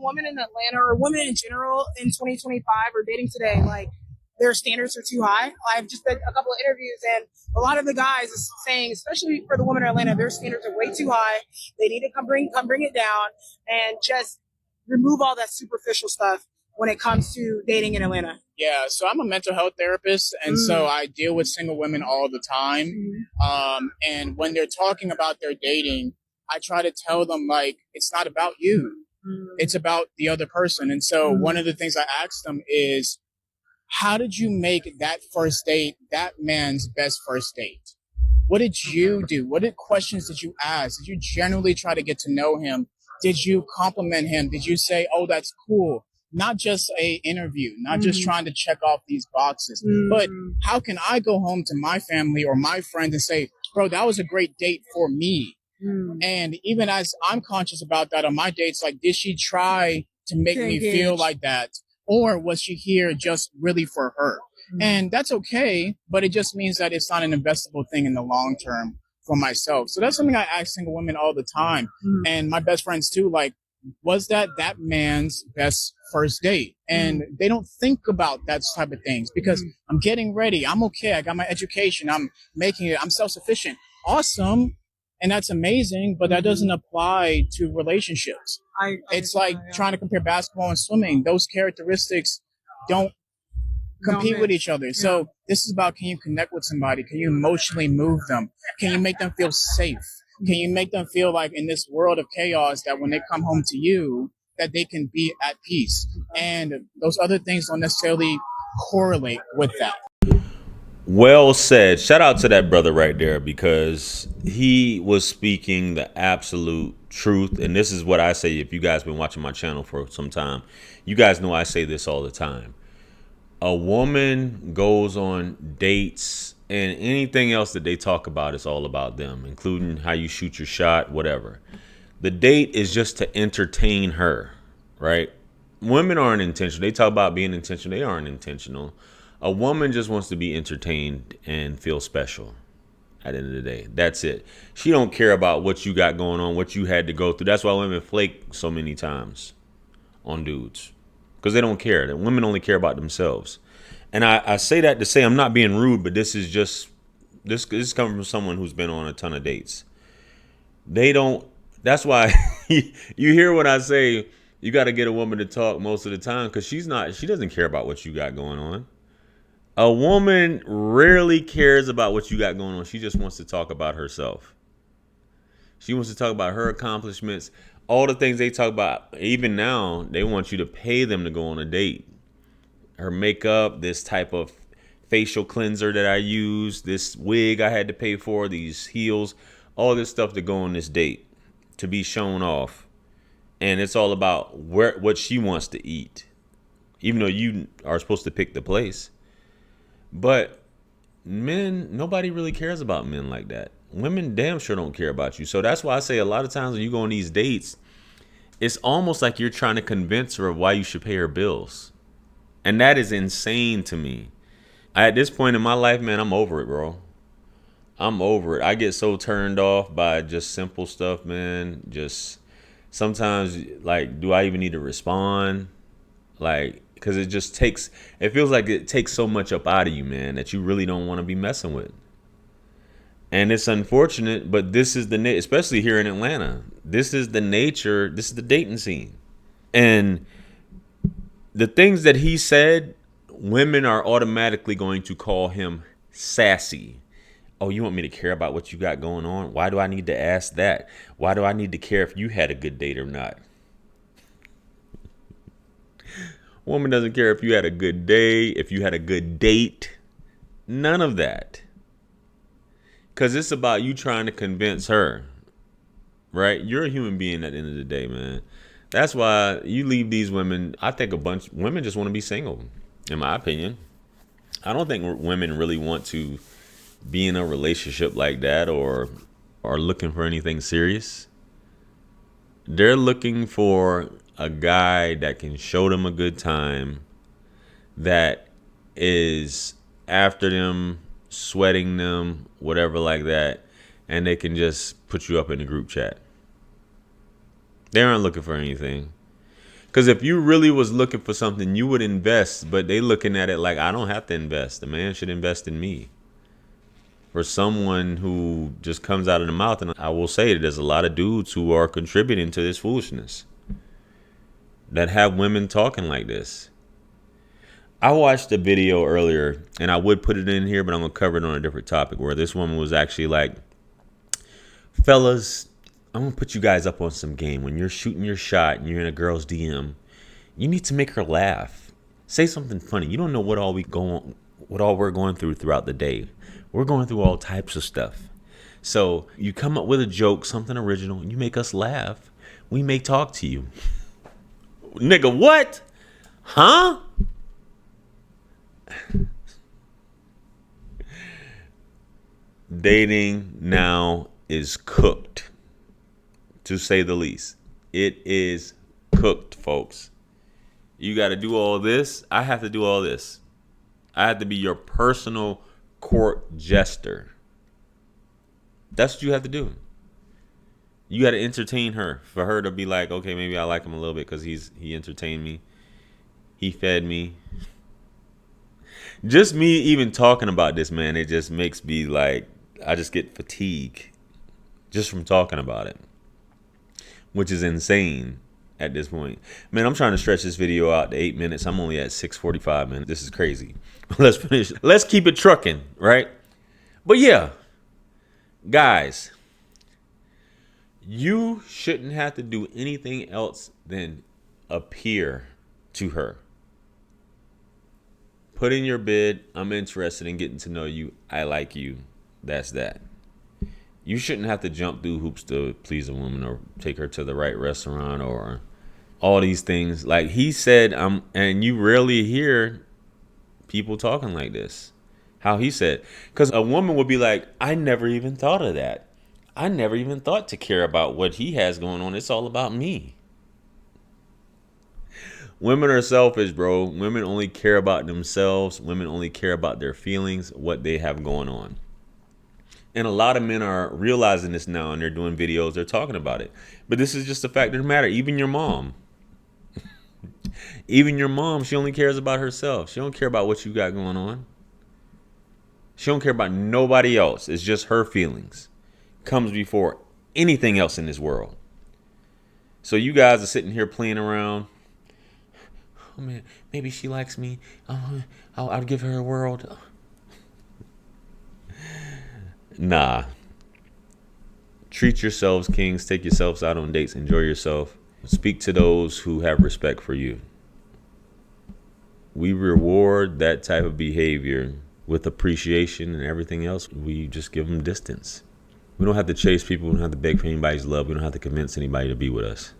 women in Atlanta or women in general in 2025 or dating today, like their standards are too high. I've just did a couple of interviews and a lot of the guys is saying, especially for the women in Atlanta, their standards are way too high. They need to come bring it down and just remove all that superficial stuff when it comes to dating in Atlanta. Yeah, so I'm a mental health therapist, and so I deal with single women all the time. And when they're talking about their dating, I try to tell them, like, it's not about you. It's about the other person. And so one of the things I ask them is, how did you make that first date that man's best first date? What did you do? What questions did you ask? Did you genuinely try to get to know him? Did you compliment him? Did you say, oh, that's cool? Not just a interview, not just trying to check off these boxes, but how can I go home to my family or my friends and say, bro, that was a great date for me. And even as I'm conscious about that on my dates, like, did she try to make me feel like that? Or was she here just really for her? And that's okay, but it just means that it's not an investable thing in the long term for myself. So that's something I ask single women all the time. And my best friends too, like, was that man's best first date? And they don't think about that type of things because I'm getting ready. I'm okay. I got my education. I'm making it. I'm self-sufficient. Awesome. And that's amazing, but that doesn't apply to relationships. It's like trying to compare basketball and swimming. Those characteristics don't compete with each other. So this is about, can you connect with somebody? Can you emotionally move them? Can you make them feel safe? Can you make them feel like in this world of chaos that when they come home to you, that they can be at peace? And those other things don't necessarily correlate with that. Well said. Shout out to that brother right there, because he was speaking the absolute truth. And this is what I say. If you guys been watching my channel for some time, you guys know I say this all the time. A woman goes on dates, and anything else that they talk about is all about them, including how you shoot your shot, whatever. The date is just to entertain her, right? Women aren't intentional. They talk about being intentional. They aren't intentional. A woman just wants to be entertained and feel special at the end of the day. That's it. She don't care about what you got going on, what you had to go through. That's why women flake so many times on dudes, because they don't care. That women only care about themselves. And I say that to say I'm not being rude, but this is coming from someone who's been on a ton of dates. They don't. That's why you hear what I say. You got to get a woman to talk most of the time, because she doesn't care about what you got going on. A woman rarely cares about what you got going on. She just wants to talk about herself. She wants to talk about her accomplishments, all the things they talk about. Even now, they want you to pay them to go on a date. Her makeup, this type of facial cleanser that I use, this wig I had to pay for, these heels, all this stuff to go on this date, to be shown off. And it's all about what she wants to eat, even though you are supposed to pick the place. But men, nobody really cares about men like that. Women damn sure don't care about you. So that's why I say a lot of times when you go on these dates, it's almost like you're trying to convince her of why you should pay her bills. And that is insane to me. At this point in my life, man, I'm over it, bro. I'm over it. I get so turned off by just simple stuff, man. Just sometimes, like, do I even need to respond? Like, because it feels like it takes so much up out of you, man, that you really don't want to be messing with. And it's unfortunate, but this is especially here in Atlanta, this is the nature, this is the dating scene. And the things that he said, women are automatically going to call him sassy. Oh, you want me to care about what you got going on? Why do I need to ask that? Why do I need to care if you had a good date or not? Woman doesn't care if you had a good day, if you had a good date. None of that. Because it's about you trying to convince her, right? You're a human being at the end of the day, man. That's why you leave these women. I think women just want to be single, in my opinion. I don't think women really want to be in a relationship like that or are looking for anything serious. They're looking for a guy that can show them a good time, that is after them, sweating them, whatever like that, and they can just put you up in the group chat. They aren't looking for anything. Because if you really was looking for something, you would invest. But they looking at it like, I don't have to invest. The man should invest in me. For someone who just comes out of the mouth, and I will say that there's a lot of dudes who are contributing to this foolishness that have women talking like this. I watched a video earlier, and I would put it in here, but I'm going to cover it on a different topic, where this woman was actually like, fellas, I'm going to put you guys up on some game. When you're shooting your shot and you're in a girl's DM, you need to make her laugh. Say something funny. You don't know what all we're going through throughout the day. We're going through all types of stuff. So you come up with a joke, something original, and you make us laugh. We may talk to you. Nigga, what? Huh? Dating now is cooked, to say the least. It is cooked, folks. You got to do all this. I have to do all this. I have to be your personal court jester. That's what you have to do. You got to entertain her for her to be like, okay, maybe I like him a little bit because he entertained me. He fed me. Just me even talking about this, man, it just makes me like, I just get fatigue just from talking about it, which is insane at this point. Man, I'm trying to stretch this video out to 8 minutes. I'm only at 6:45 minutes. This is crazy. Let's finish. Let's keep it trucking, right? But yeah, guys, you shouldn't have to do anything else than appear to her. Put in your bid. I'm interested in getting to know you. I like you. That's that. You shouldn't have to jump through hoops to please a woman or take her to the right restaurant or all these things. Like he said, and you rarely hear people talking like this. How he said, because a woman would be like, I never even thought of that. I never even thought to care about what he has going on. It's all about me. Women are selfish, bro. Women only care about themselves. Women only care about their feelings, what they have going on. And a lot of men are realizing this now, and they're doing videos. They're talking about it. But this is just the fact of the matter. Even your mom. Even your mom, she only cares about herself. She don't care about what you got going on. She don't care about nobody else. It's just her feelings. Comes before anything else in this world. So you guys are sitting here playing around. Oh man, maybe she likes me. I'll give her a world. Nah. Treat yourselves kings. Take yourselves out on dates. Enjoy yourself. Speak to those who have respect for you. We reward that type of behavior with appreciation, and everything else, we just give them distance. We don't have to chase people. We don't have to beg for anybody's love. We don't have to convince anybody to be with us.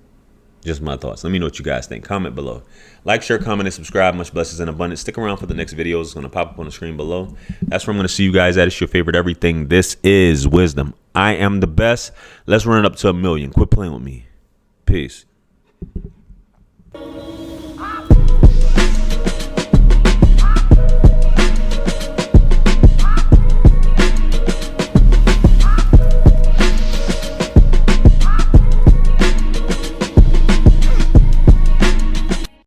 Just my thoughts. Let me know what you guys think. Comment below. Like, share, comment, and subscribe. Much blessings and abundance. Stick around for the next videos. It's going to pop up on the screen below. That's where I'm going to see you guys at. It's your favorite everything. This is Wisdom. I am the best. Let's run it up to 1 million. Quit playing with me. Peace.